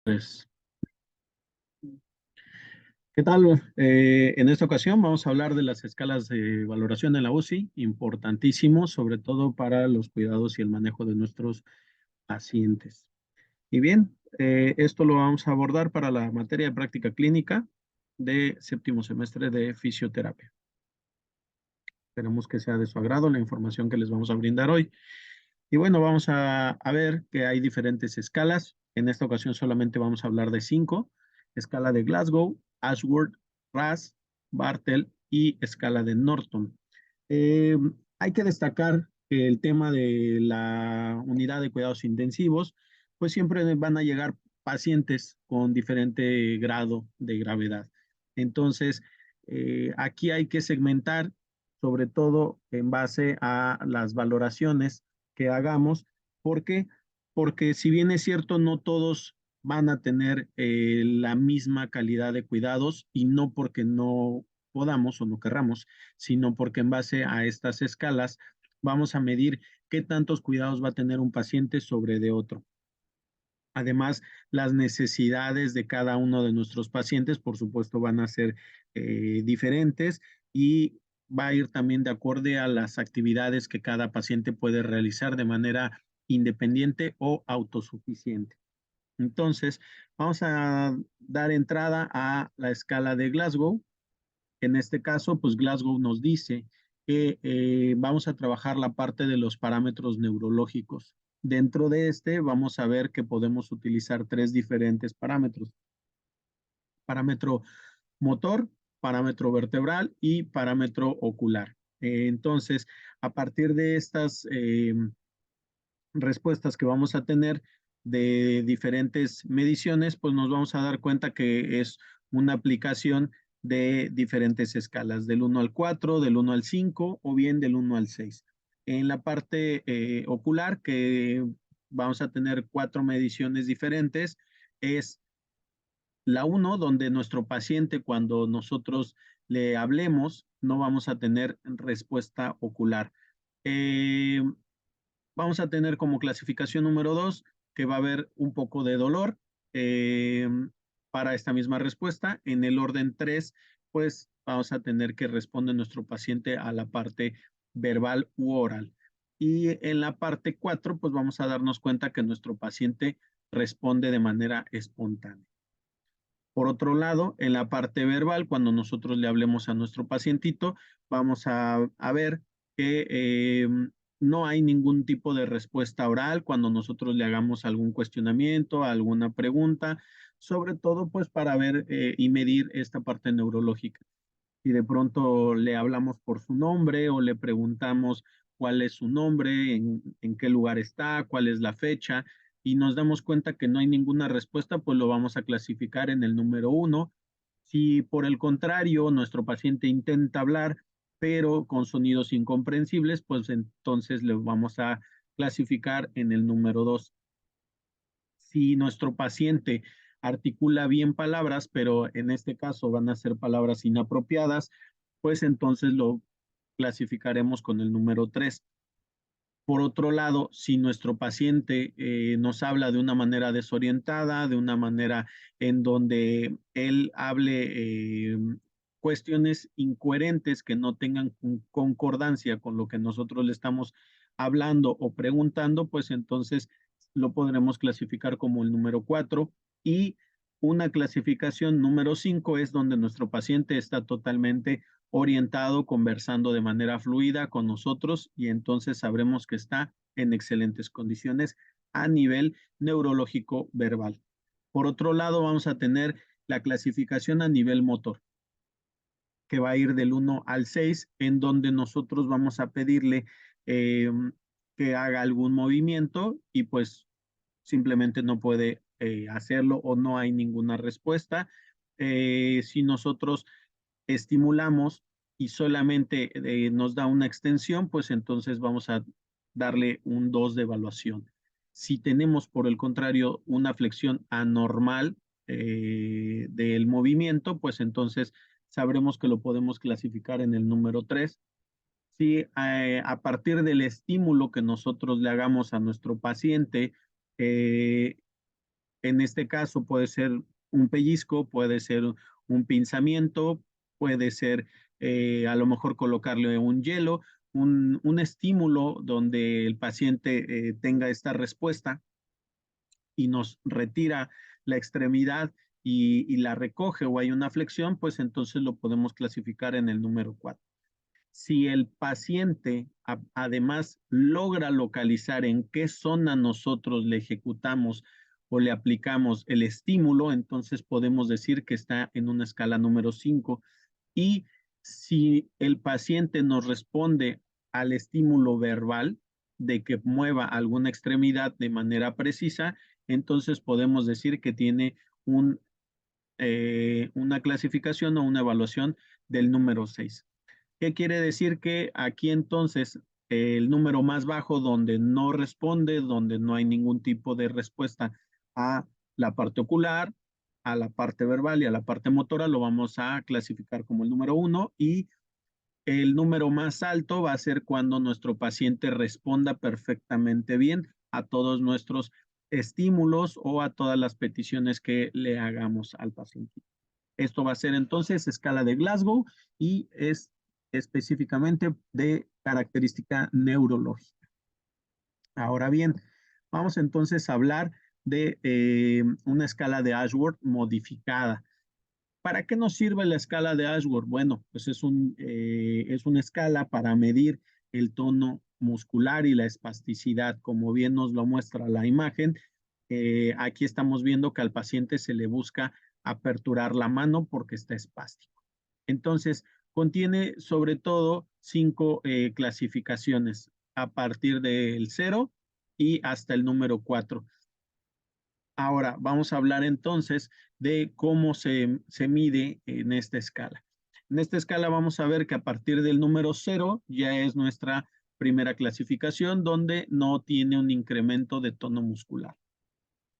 Pues, ¿qué tal? En esta ocasión vamos a hablar de las escalas de valoración en la UCI, importantísimo, sobre todo para los cuidados y el manejo de nuestros pacientes. Y bien, esto lo vamos a abordar para la materia de práctica clínica de séptimo semestre de fisioterapia. Esperemos que sea de su agrado la información que les vamos a brindar hoy. Y bueno, vamos a ver que hay diferentes escalas. En esta ocasión solamente vamos a hablar de cinco: escala de Glasgow, Ashworth, RAS, Bartel y escala de Norton. Eh, Hay que destacar que el tema de la unidad de cuidados intensivos, pues siempre van a llegar pacientes con diferente grado de gravedad. Entonces, aquí hay que segmentar, sobre todo en base a las valoraciones que hagamos. ¿Por qué? Porque si bien es cierto, no todos van a tener la misma calidad de cuidados, y no porque no podamos o no querramos, sino porque en base a estas escalas vamos a medir qué tantos cuidados va a tener un paciente sobre de otro. Además, las necesidades de cada uno de nuestros pacientes, por supuesto, van a ser diferentes, y va a ir también de acuerdo a las actividades que cada paciente puede realizar de manera independiente o autosuficiente. Entonces, vamos a dar entrada a la escala de Glasgow. En este caso, pues Glasgow nos dice que vamos a trabajar la parte de los parámetros neurológicos. Dentro de este vamos a ver que podemos utilizar tres diferentes parámetros: parámetro motor, parámetro vertebral y parámetro ocular. Entonces, a partir de estas respuestas que vamos a tener de diferentes mediciones, pues nos vamos a dar cuenta que es una aplicación de diferentes escalas, del 1 al 4, del 1 al 5 o bien del 1 al 6. En la parte ocular, que vamos a tener cuatro mediciones diferentes, es la uno, donde nuestro paciente, cuando nosotros le hablemos, no vamos a tener respuesta ocular. Eh, Vamos a tener como clasificación número 2 que va a haber un poco de dolor eh, para esta misma respuesta. En el orden 3, pues vamos a tener que responde nuestro paciente a la parte verbal u oral. Y en la parte 4, pues vamos a darnos cuenta que nuestro paciente responde de manera espontánea. Por otro lado, en la parte verbal, cuando nosotros le hablemos a nuestro pacientito, vamos a ver que no hay ningún tipo de respuesta oral cuando nosotros le hagamos algún cuestionamiento, alguna pregunta, sobre todo pues para ver y medir esta parte neurológica. Si de pronto le hablamos por su nombre o le preguntamos cuál es su nombre, en qué lugar está, cuál es la fecha, y nos damos cuenta que no hay ninguna respuesta, pues lo vamos a clasificar en el número 1. Si por el contrario nuestro paciente intenta hablar, pero con sonidos incomprensibles, pues entonces le vamos a clasificar en el número 2. Si nuestro paciente articula bien palabras, pero en este caso van a ser palabras inapropiadas, pues entonces lo clasificaremos con el número 3. Por otro lado, si nuestro paciente nos habla de una manera desorientada, de una manera en donde él hable cuestiones incoherentes que no tengan concordancia con lo que nosotros le estamos hablando o preguntando, pues entonces lo podremos clasificar como el número 4. Y una clasificación número 5 es donde nuestro paciente está totalmente orientado, conversando de manera fluida con nosotros, y entonces sabremos que está en excelentes condiciones a nivel neurológico verbal. Por otro lado, vamos a tener la clasificación a nivel motor, que va a ir del 1 al 6, en donde nosotros vamos a pedirle eh, que haga algún movimiento y pues simplemente no puede hacerlo o no hay ninguna respuesta. Si nosotros estimulamos y solamente nos da una extensión, pues entonces vamos a darle un 2 de evaluación. Si tenemos, por el contrario, una flexión anormal del movimiento, pues entonces sabremos que lo podemos clasificar en el número 3. Si a partir del estímulo que nosotros le hagamos a nuestro paciente, eh, En este caso puede ser un pellizco, puede ser un pinzamiento, puede ser a lo mejor colocarle un hielo, un estímulo donde el paciente tenga esta respuesta y nos retira la extremidad y la recoge o hay una flexión, pues entonces lo podemos clasificar en el número 4. Si el paciente además logra localizar en qué zona nosotros le ejecutamos o le aplicamos el estímulo, entonces podemos decir que está en una escala número 5. Y si el paciente nos responde al estímulo verbal de que mueva alguna extremidad de manera precisa, entonces podemos decir que tiene una clasificación o una evaluación del número 6. ¿Qué quiere decir? Que aquí entonces el número más bajo donde no responde, donde no hay ningún tipo de respuesta a la parte ocular, a la parte verbal y a la parte motora, lo vamos a clasificar como el número 1 y el número más alto va a ser cuando nuestro paciente responda perfectamente bien a todos nuestros estímulos o a todas las peticiones que le hagamos al paciente. Esto va a ser entonces escala de Glasgow y es específicamente de característica neurológica. Ahora bien, vamos entonces a hablar de una escala de Ashworth modificada. ¿Para qué nos sirve la escala de Ashworth? Bueno, pues es una escala para medir el tono muscular y la espasticidad, como bien nos lo muestra la imagen. Aquí estamos viendo que al paciente se le busca aperturar la mano porque está espástico. Entonces, contiene sobre todo 5 clasificaciones a partir del 0 y hasta el número 4. Ahora vamos a hablar entonces de cómo se mide en esta escala. En esta escala vamos a ver que a partir del número 0 ya es nuestra primera clasificación donde no tiene un incremento de tono muscular.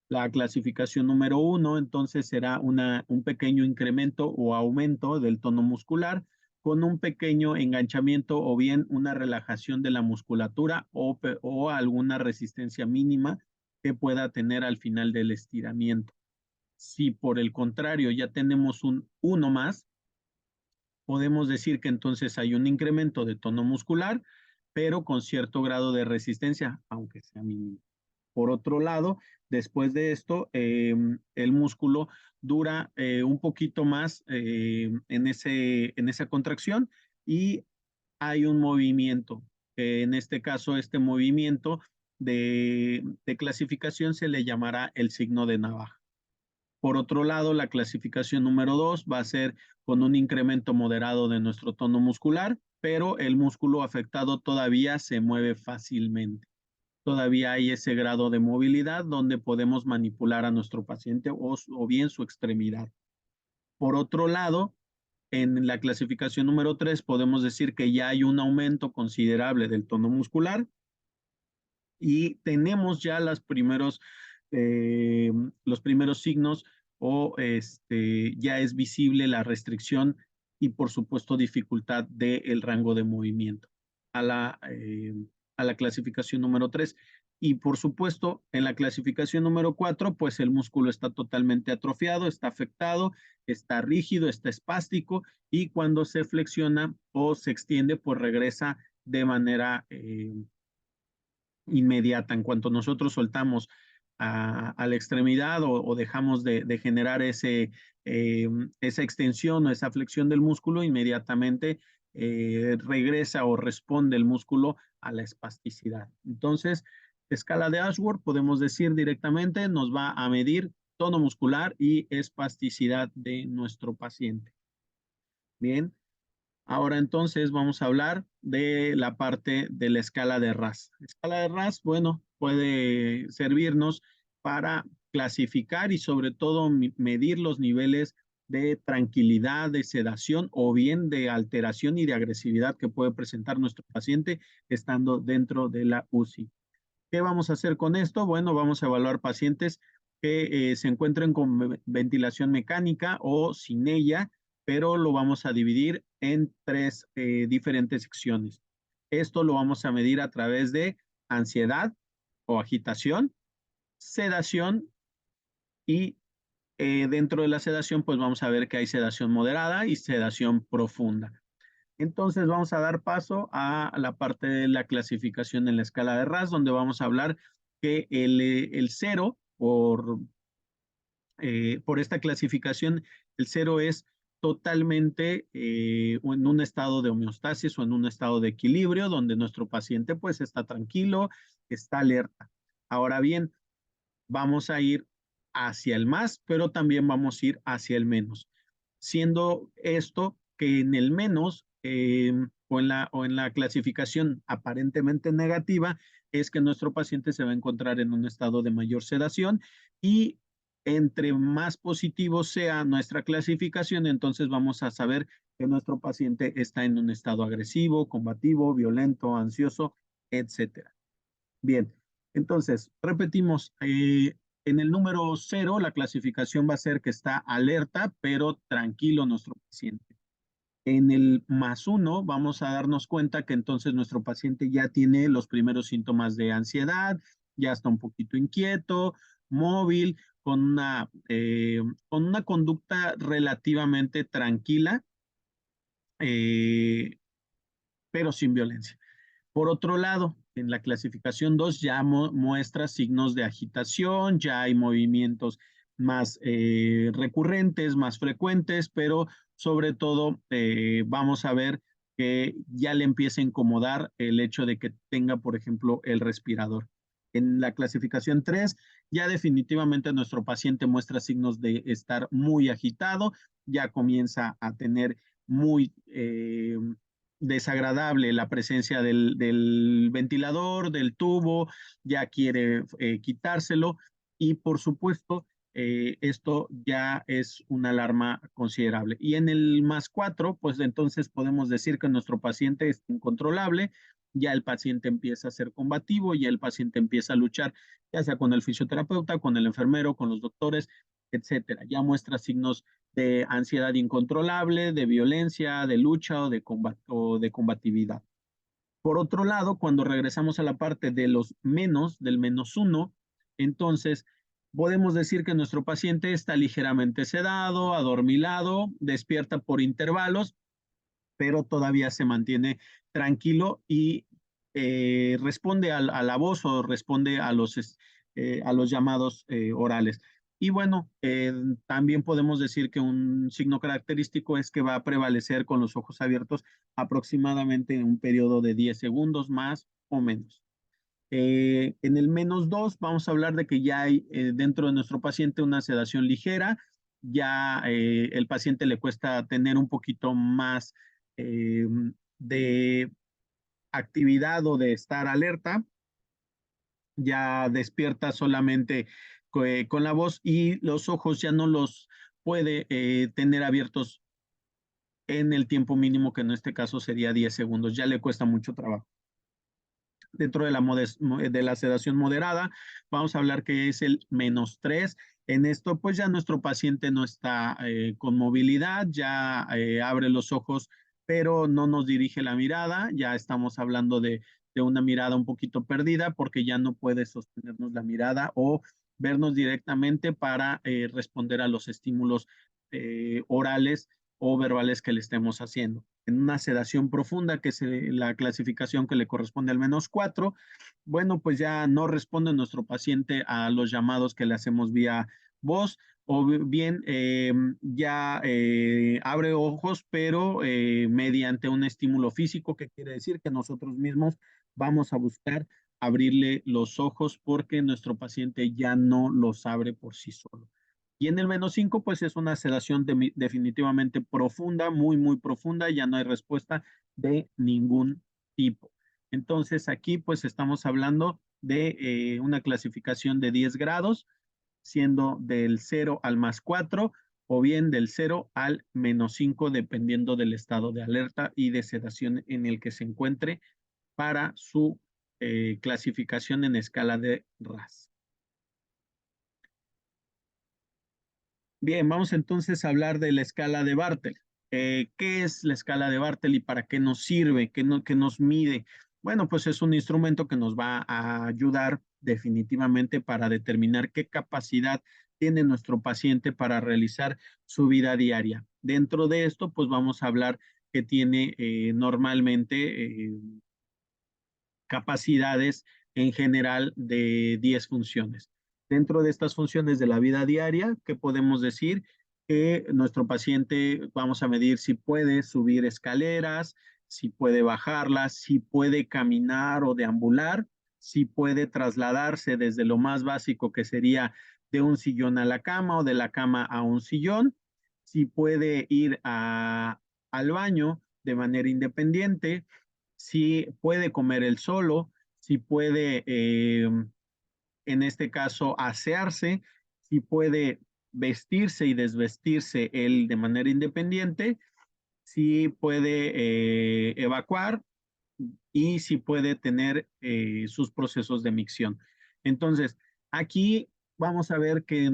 La clasificación número 1 entonces será un pequeño incremento o aumento del tono muscular con un pequeño enganchamiento o bien una relajación de la musculatura o alguna resistencia mínima que pueda tener al final del estiramiento. Si por el contrario ya tenemos un 1 más, podemos decir que entonces hay un incremento de tono muscular, pero con cierto grado de resistencia, aunque sea mínimo. Por otro lado, después de esto, el músculo dura un poquito más en esa contracción y hay un movimiento. En este caso, este movimiento de clasificación se le llamará el signo de navaja. Por otro lado, la clasificación número 2 va a ser con un incremento moderado de nuestro tono muscular, pero el músculo afectado todavía se mueve fácilmente. Todavía hay ese grado de movilidad donde podemos manipular a nuestro paciente o bien su extremidad. Por otro lado, en la clasificación número 3 podemos decir que ya hay un aumento considerable del tono muscular y tenemos ya los primeros signos o ya es visible la restricción y por supuesto dificultad del rango de movimiento a a la clasificación número 3. Y por supuesto, en la clasificación número 4, pues el músculo está totalmente atrofiado, está afectado, está rígido, está espástico y cuando se flexiona o se extiende, pues regresa de manera inmediata. En cuanto nosotros soltamos a la extremidad o dejamos de generar esa extensión o esa flexión del músculo, inmediatamente regresa o responde el músculo a la espasticidad. Entonces, escala de Ashworth, podemos decir directamente, nos va a medir tono muscular y espasticidad de nuestro paciente. Bien, ahora entonces vamos a hablar de la parte de la escala de RAS. La escala de RAS, bueno, puede servirnos para clasificar y sobre todo medir los niveles de tranquilidad, de sedación o bien de alteración y de agresividad que puede presentar nuestro paciente estando dentro de la UCI. ¿Qué vamos a hacer con esto? Bueno, vamos a evaluar pacientes que se encuentren con ventilación mecánica o sin ella, pero lo vamos a dividir en 3 diferentes secciones. Esto lo vamos a medir a través de ansiedad o agitación, sedación y dentro de la sedación, pues vamos a ver que hay sedación moderada y sedación profunda. Entonces vamos a dar paso a la parte de la clasificación en la escala de RAS, donde vamos a hablar que el 0 por esta clasificación, el 0 es totalmente en un estado de homeostasis o en un estado de equilibrio, donde nuestro paciente pues está tranquilo, está alerta. Ahora bien, vamos a ir hacia el más, pero también vamos a ir hacia el menos. Siendo esto que en el menos o en la clasificación aparentemente negativa, es que nuestro paciente se va a encontrar en un estado de mayor sedación y entre más positivo sea nuestra clasificación, entonces vamos a saber que nuestro paciente está en un estado agresivo, combativo, violento, ansioso, etcétera. Bien, entonces, repetimos, en el número 0, la clasificación va a ser que está alerta, pero tranquilo nuestro paciente. En el +1 vamos a darnos cuenta que entonces nuestro paciente ya tiene los primeros síntomas de ansiedad, ya está un poquito inquieto, móvil, con una conducta relativamente tranquila, eh, pero sin violencia. Por otro lado, en la clasificación 2 ya muestra signos de agitación, ya hay movimientos más recurrentes, más frecuentes, pero sobre todo vamos a ver que ya le empieza a incomodar el hecho de que tenga, por ejemplo, el respirador. En la clasificación 3, ya definitivamente nuestro paciente muestra signos de estar muy agitado, ya comienza a tener muy desagradable la presencia del ventilador, del tubo, ya quiere quitárselo y por supuesto esto ya es una alarma considerable. Y en el +4, pues entonces podemos decir que nuestro paciente es incontrolable, ya el paciente empieza a ser combativo, ya el paciente empieza a luchar, ya sea con el fisioterapeuta, con el enfermero, con los doctores, etcétera. Ya muestra signos de ansiedad incontrolable, de violencia, de lucha o de combatividad. Por otro lado, cuando regresamos a la parte de los menos, del -1, entonces podemos decir que nuestro paciente está ligeramente sedado, adormilado, despierta por intervalos, pero todavía se mantiene tranquilo y responde a la voz o responde a los llamados orales. Y bueno, también podemos decir que un signo característico es que va a prevalecer con los ojos abiertos aproximadamente en un periodo de 10 segundos más o menos. En el -2 vamos a hablar de que ya hay dentro de nuestro paciente una sedación ligera, ya el paciente le cuesta tener un poquito más eh, de actividad o de estar alerta, ya despierta solamente con la voz y los ojos ya no los puede tener abiertos en el tiempo mínimo, que en este caso sería 10 segundos, ya le cuesta mucho trabajo. Dentro de la sedación moderada, vamos a hablar que es el -3. En esto, pues ya nuestro paciente no está con movilidad, ya abre los ojos, pero no nos dirige la mirada, ya estamos hablando de una mirada un poquito perdida porque ya no puede sostenernos la mirada o vernos directamente para responder a los estímulos orales o verbales que le estemos haciendo. En una sedación profunda, que es la clasificación que le corresponde al -4, bueno, pues ya no responde nuestro paciente a los llamados que le hacemos vía voz, o bien ya abre ojos, pero mediante un estímulo físico, que quiere decir que nosotros mismos vamos a buscar abrirle los ojos porque nuestro paciente ya no los abre por sí solo. Y en el -5, pues es una sedación definitivamente profunda, muy, muy profunda, ya no hay respuesta de ningún tipo. Entonces aquí pues estamos hablando de una clasificación de 10 grados, siendo del 0 al +4 o bien del 0 al -5, dependiendo del estado de alerta y de sedación en el que se encuentre para su clasificación en escala de RAS. Bien, vamos entonces a hablar de la escala de Bartel. ¿Qué es la escala de Bartel y para qué nos sirve? ¿Qué nos mide? Bueno, pues es un instrumento que nos va a ayudar definitivamente para determinar qué capacidad tiene nuestro paciente para realizar su vida diaria. Dentro de esto, pues vamos a hablar que tiene normalmente capacidades en general de 10 funciones. Dentro de estas funciones de la vida diaria, ¿qué podemos decir? Que nuestro paciente vamos a medir si puede subir escaleras, si puede bajarlas, si puede caminar o deambular, si puede trasladarse desde lo más básico que sería de un sillón a la cama o de la cama a un sillón, si puede ir al baño de manera independiente, si puede comer él solo, si puede, en este caso, asearse, si puede vestirse y desvestirse él de manera independiente, si puede evacuar y si puede tener sus procesos de micción. Entonces, aquí vamos a ver que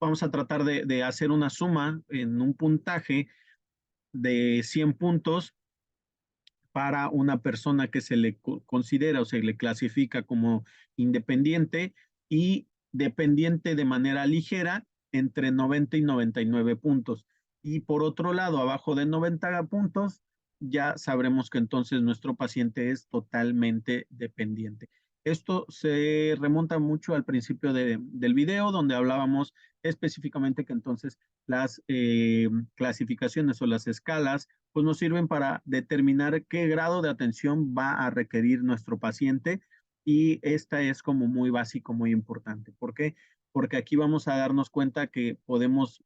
vamos a tratar de hacer una suma en un puntaje de 100 puntos para una persona que se le considera o se le clasifica como independiente y dependiente de manera ligera entre 90 y 99 puntos. Y por otro lado, abajo de 90 puntos, ya sabremos que entonces nuestro paciente es totalmente dependiente. Esto se remonta mucho al principio del video, donde hablábamos específicamente que entonces las clasificaciones o las escalas pues nos sirven para determinar qué grado de atención va a requerir nuestro paciente y esta es como muy básico, muy importante. ¿Por qué? Porque aquí vamos a darnos cuenta que podemos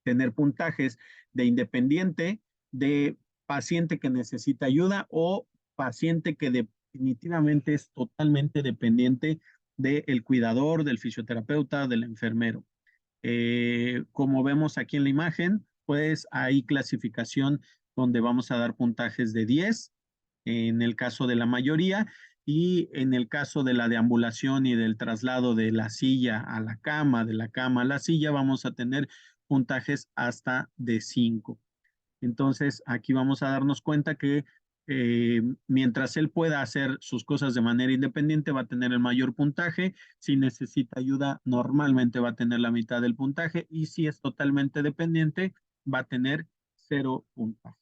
tener puntajes de independiente, de paciente que necesita ayuda o paciente que definitivamente es totalmente dependiente del cuidador, del fisioterapeuta, del enfermero. Como vemos aquí en la imagen, pues hay clasificación donde vamos a dar puntajes de 10 en el caso de la mayoría y en el caso de la deambulación y del traslado de la silla a la cama, de la cama a la silla, vamos a tener puntajes hasta de 5. Entonces, aquí vamos a darnos cuenta que mientras él pueda hacer sus cosas de manera independiente, va a tener el mayor puntaje. Si necesita ayuda, normalmente va a tener la mitad del puntaje. Y si es totalmente dependiente, va a tener 0 puntaje.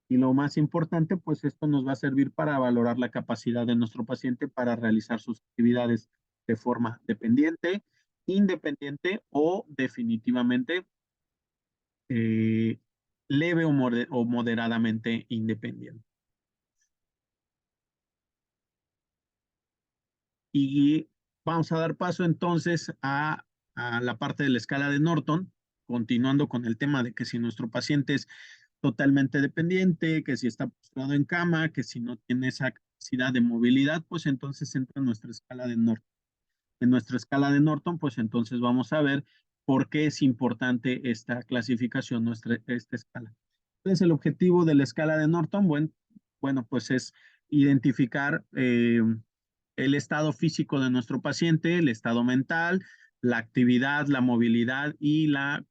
Y lo más importante, pues esto nos va a servir para valorar la capacidad de nuestro paciente para realizar sus actividades de forma dependiente, independiente o definitivamente eh, leve o moderadamente independiente. Y vamos a dar paso entonces a la parte de la escala de Norton, continuando con el tema de que si nuestro paciente es totalmente dependiente, que si está postrado en cama, que si no tiene esa capacidad de movilidad, pues entonces entra en nuestra escala de Norton. En nuestra escala de Norton, pues entonces vamos a ver por qué es importante esta clasificación, esta escala. ¿Cuál es el objetivo de la escala de Norton? Bueno, pues es identificar el estado físico de nuestro paciente, el estado mental, la actividad, la movilidad y la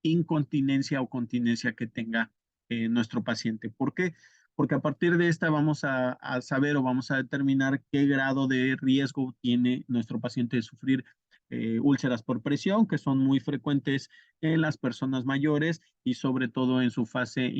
incontinencia o continencia que tenga nuestro paciente. ¿Por qué? Porque a partir de esta vamos a saber o vamos a determinar qué grado de riesgo tiene nuestro paciente de sufrir úlceras por presión, que son muy frecuentes en las personas mayores y sobre todo en su fase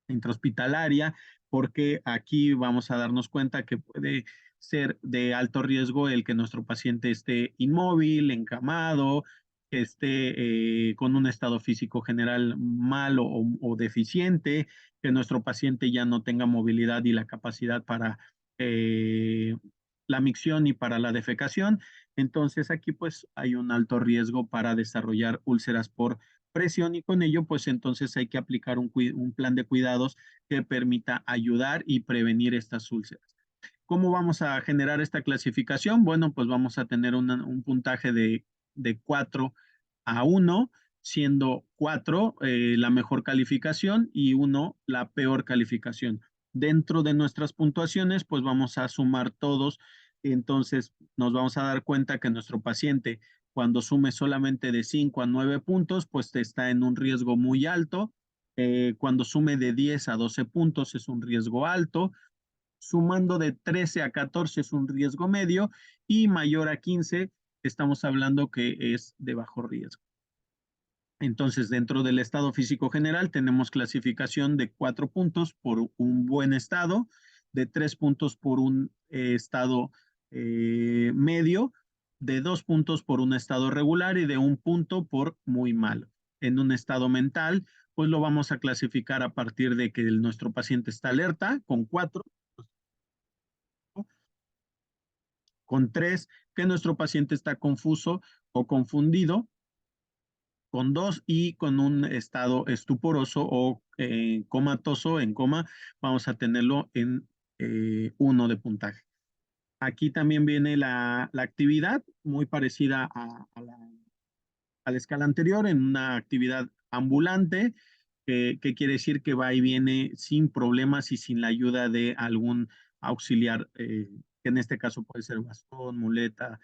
intrahospitalaria, porque aquí vamos a darnos cuenta que puede ser de alto riesgo el que nuestro paciente esté inmóvil, encamado, que esté con un estado físico general malo o deficiente, que nuestro paciente ya no tenga movilidad y la capacidad para la micción y para la defecación. Entonces aquí pues hay un alto riesgo para desarrollar úlceras por presión y con ello pues entonces hay que aplicar un plan de cuidados que permita ayudar y prevenir estas úlceras. ¿Cómo vamos a generar esta clasificación? Bueno, pues vamos a tener un puntaje de 4 a 1, siendo 4 la mejor calificación y 1 la peor calificación. Dentro de nuestras puntuaciones, pues vamos a sumar todos. Entonces, nos vamos a dar cuenta que nuestro paciente, cuando sume solamente de 5 a 9 puntos, pues está en un riesgo muy alto. Cuando sume de 10 a 12 puntos es un riesgo alto. Sumando de 13 a 14 es un riesgo medio y mayor a 15 estamos hablando que es de bajo riesgo. Entonces, dentro del estado físico general tenemos clasificación de 4 puntos por un buen estado, de 3 puntos por un estado medio, de 2 puntos por un estado regular y de 1 punto por muy malo. En un estado mental, pues lo vamos a clasificar a partir de que nuestro paciente está alerta, con 4, con 3, que nuestro paciente está confuso o confundido, con 2 y con un estado estuporoso o comatoso, en coma, vamos a tenerlo en 1 de puntaje. Aquí también viene la actividad, muy parecida a la escala anterior, en una actividad ambulante, que quiere decir que va y viene sin problemas y sin la ayuda de algún auxiliar, que en este caso puede ser bastón, muleta,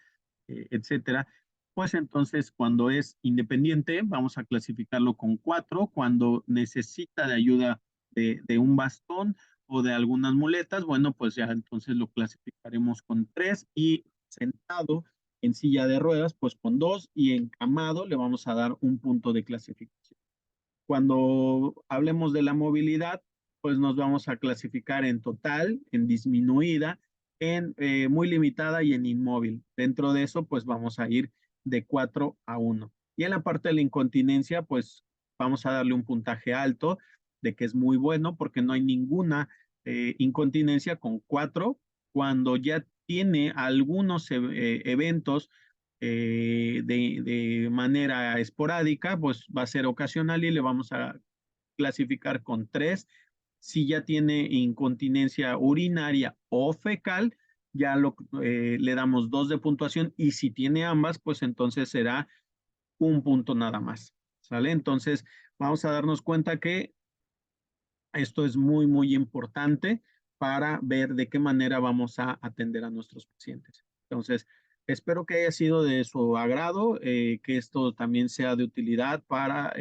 etcétera. Pues entonces, cuando es independiente, vamos a clasificarlo con 4. Cuando necesita de ayuda de un bastón o de algunas muletas, bueno, pues ya entonces lo clasificaremos con 3, y sentado en silla de ruedas, pues con 2, y encamado le vamos a dar 1 punto de clasificación. Cuando hablemos de la movilidad, pues nos vamos a clasificar en total, en disminuida, en muy limitada y en inmóvil. Dentro de eso, pues vamos a ir de 4 a 1. Y en la parte de la incontinencia, pues vamos a darle un puntaje alto, de que es muy bueno, porque no hay ninguna incontinencia con 4. Cuando ya tiene algunos eventos de manera esporádica, pues va a ser ocasional y le vamos a clasificar con 3. Si ya tiene incontinencia urinaria o fecal, ya le damos 2 de puntuación, y si tiene ambas, pues entonces será 1 punto nada más. ¿Sale? Entonces, vamos a darnos cuenta que esto es muy, muy importante para ver de qué manera vamos a atender a nuestros pacientes. Entonces, espero que haya sido de su agrado, que esto también sea de utilidad para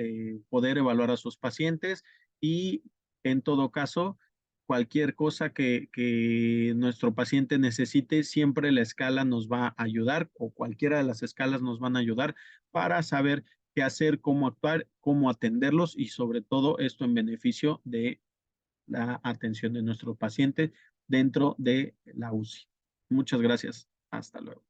poder evaluar a sus pacientes, y en todo caso, cualquier cosa que nuestro paciente necesite, siempre la escala nos va a ayudar, o cualquiera de las escalas nos van a ayudar para saber qué hacer, cómo actuar, cómo atenderlos, y sobre todo esto en beneficio de la atención de nuestro paciente dentro de la UCI. Muchas gracias. Hasta luego.